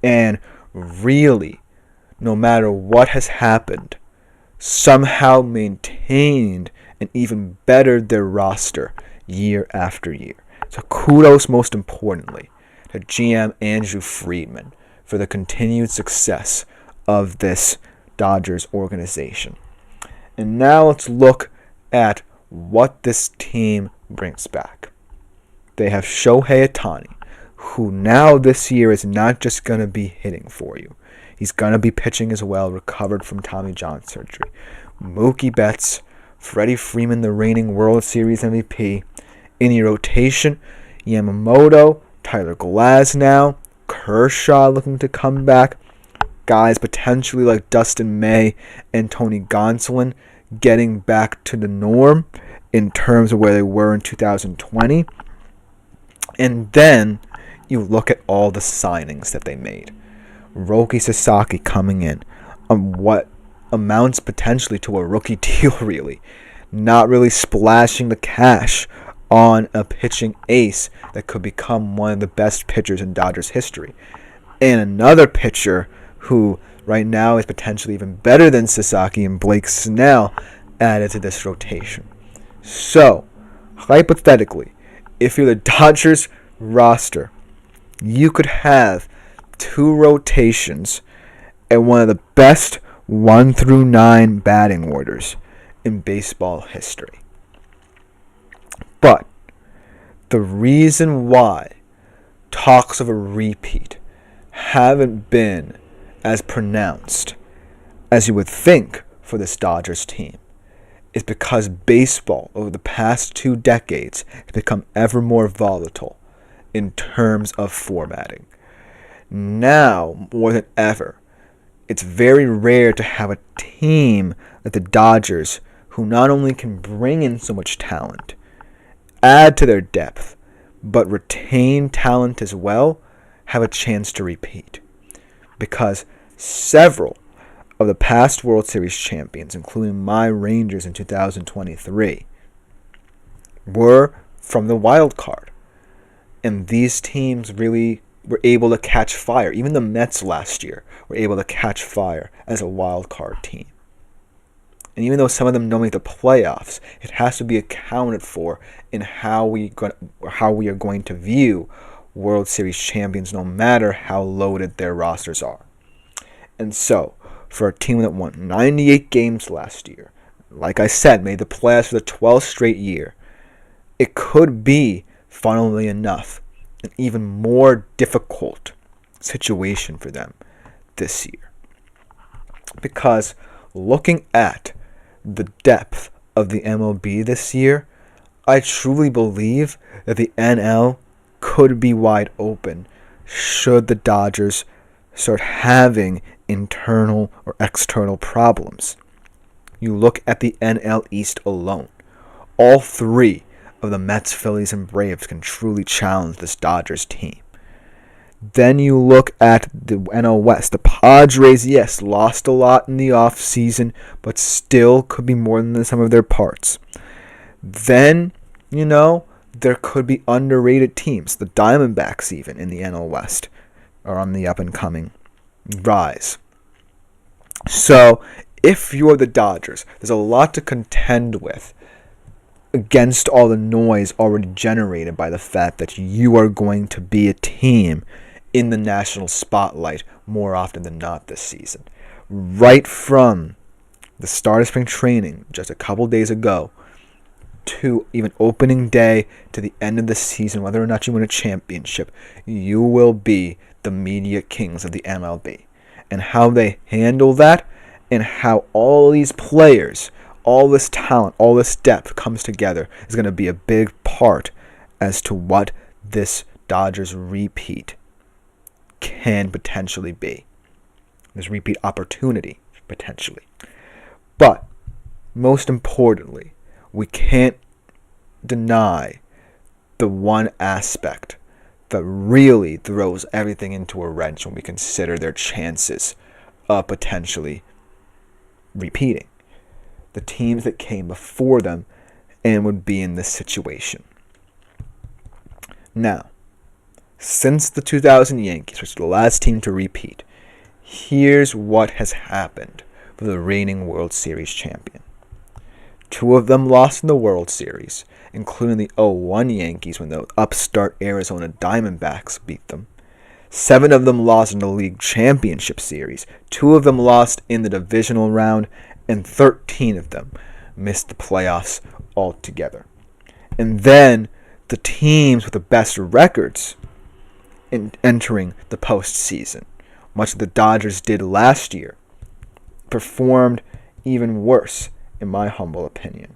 And really, no matter what has happened, somehow maintained and even bettered their roster year after year. So kudos, most importantly, to GM Andrew Friedman for the continued success of this Dodgers organization. And now let's look at what this team brings back. They have Shohei Ohtani, who now this year is not just going to be hitting for you. He's going to be pitching as well, recovered from Tommy John surgery. Mookie Betts, Freddie Freeman, the reigning World Series MVP. In your rotation, Yamamoto, Tyler Glasnow, Kershaw looking to come back. Guys potentially like Dustin May and Tony Gonsolin getting back to the norm in terms of where they were in 2020. And then you look at all the signings that they made. Roki Sasaki coming in on what amounts potentially to a rookie deal, really. Not really splashing the cash on a pitching ace that could become one of the best pitchers in Dodgers history. And another pitcher who right now is potentially even better than Sasaki, and Blake Snell added to this rotation. So, hypothetically, if you're the Dodgers roster, you could have two rotations and one of the best 1 through 9 batting orders in baseball history. But the reason why talks of a repeat haven't been as pronounced as you would think for this Dodgers team is because baseball over the past 2 decades has become ever more volatile in terms of formatting. Now, more than ever, it's very rare to have a team like the Dodgers who not only can bring in so much talent, add to their depth, but retain talent as well, have a chance to repeat. Because several of the past World Series champions, including my Rangers in 2023, were from the wild card. And these teams really were able to catch fire. Even the Mets last year were able to catch fire as a wild card team. And even though some of them don't make the playoffs, it has to be accounted for in how we are going to view World Series champions, no matter how loaded their rosters are. And so, for a team that won 98 games last year, like I said, made the playoffs for the 12th straight year, it could be, funnily enough, an even more difficult situation for them this year. Because looking at the depth of the MLB this year, I truly believe that the NL could be wide open should the Dodgers start having internal or external problems. You look at the NL East alone. All three of the Mets, Phillies, and Braves can truly challenge this Dodgers team. Then you look at the NL West. The Padres, yes, lost a lot in the offseason, but still could be more than the sum of their parts. Then, there could be underrated teams. The Diamondbacks, even, in the NL West, are on the up-and-coming rise. So, if you're the Dodgers, there's a lot to contend with against all the noise already generated by the fact that you are going to be a team in the national spotlight more often than not this season. Right from the start of spring training just a couple days ago to even opening day to the end of the season, whether or not you win a championship, you will be the media kings of the MLB. And how they handle that and how all these players, all this talent, all this depth comes together is going to be a big part as to what this Dodgers repeat can potentially be. This repeat opportunity, potentially. But, most importantly, we can't deny the one aspect that really throws everything into a wrench when we consider their chances of potentially repeating. The teams that came before them and would be in this situation. Now, since the 2000 Yankees, which was the last team to repeat, here's what has happened for the reigning World Series champion. 2 of them lost in the World Series, including the 0-1 Yankees when the upstart Arizona Diamondbacks beat them. 7 of them lost in the League Championship Series. 2 of them lost in the divisional round, and 13 of them missed the playoffs altogether. And then the teams with the best records in entering the postseason, much as the Dodgers did last year, performed even worse, in my humble opinion.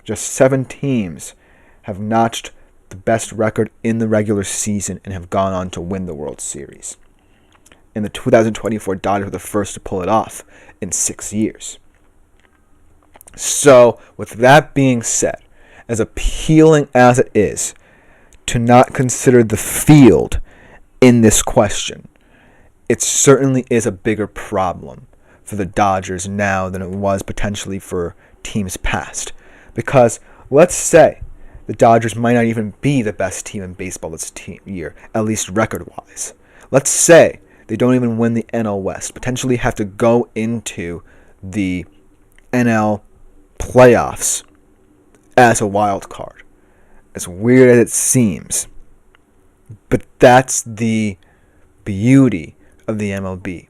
Just 7 teams have notched the best record in the regular season and have gone on to win the World Series. And the 2024 Dodgers were the first to pull it off in 6 years. So, with that being said, as appealing as it is to not consider the field in this question, it certainly is a bigger problem for the Dodgers now than it was potentially for teams past. Because let's say the Dodgers might not even be the best team in baseball this year, at least record-wise. Let's say they don't even win the NL West, potentially have to go into the NL playoffs as a wild card. As weird as it seems. But that's the beauty of the MLB.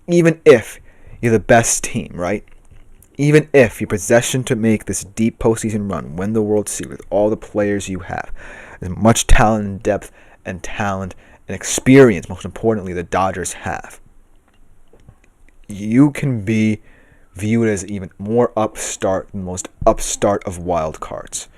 Even if you're the best team, right? Even if you're possession to make this deep postseason run, win the World Series with all the players you have, as much talent and depth and talent and experience, most importantly, the Dodgers have, you can be viewed as even more upstart than the most upstart of wild cards.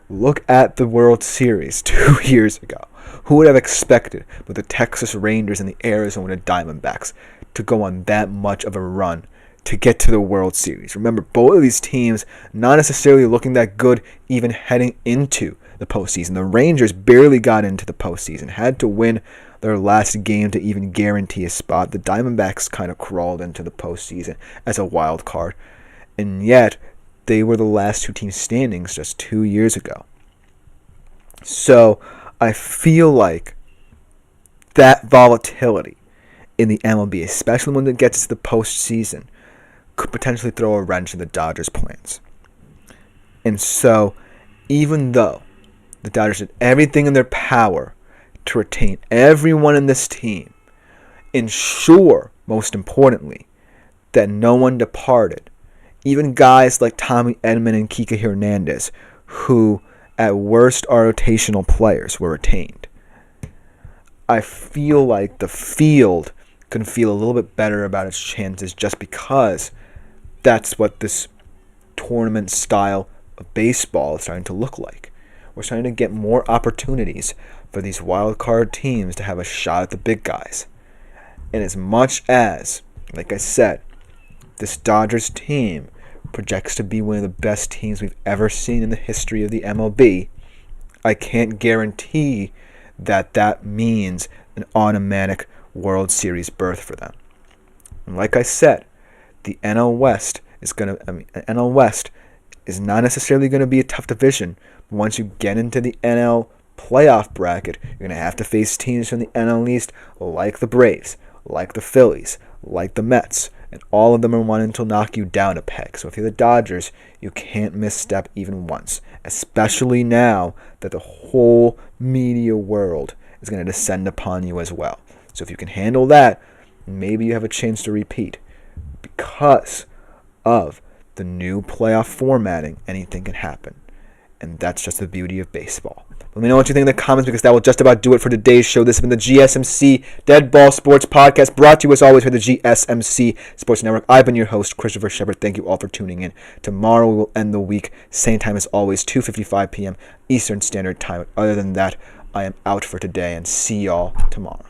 Look at the World Series 2 years ago. Who would have expected with the Texas Rangers and the Arizona Diamondbacks to go on that much of a run to get to the World Series? Remember, both of these teams not necessarily looking that good even heading into the postseason. The Rangers barely got into the postseason, had to win their last game to even guarantee a spot. The Diamondbacks kind of crawled into the postseason as a wild card, and yet they were the last 2 teams standing just 2 years ago. So I feel like that volatility in the MLB, especially when it gets to the postseason, could potentially throw a wrench in the Dodgers' plans. And so, even though the Dodgers did everything in their power to retain everyone in this team, ensure, most importantly, that no one departed, even guys like Tommy Edman and Kike Hernandez, who at worst are rotational players, were retained. I feel like the field can feel a little bit better about its chances just because that's what this tournament style of baseball is starting to look like. We're starting to get more opportunities for these wild card teams to have a shot at the big guys. And as much as, like I said, this Dodgers team projects to be one of the best teams we've ever seen in the history of the MLB, I can't guarantee that that means an automatic World Series berth for them. And like I said, the NL West NL West is not necessarily going to be a tough division. But once you get into the NL playoff bracket, you're going to have to face teams from the NL East like the Braves, like the Phillies, like the Mets, and all of them are wanting to knock you down a peg. So if you're the Dodgers, you can't misstep even once, especially now that the whole media world is going to descend upon you as well. So if you can handle that, maybe you have a chance to repeat. Because of the new playoff formatting, anything can happen. And that's just the beauty of baseball. Let me know what you think in the comments, because that will just about do it for today's show. This has been the GSMC Dead Ball Sports Podcast, brought to you as always by the GSMC Sports Network. I've been your host, Christopher Shepard. Thank you all for tuning in. Tomorrow we will end the week, same time as always, 2:55 p.m. Eastern Standard Time. Other than that, I am out for today, and see y'all tomorrow.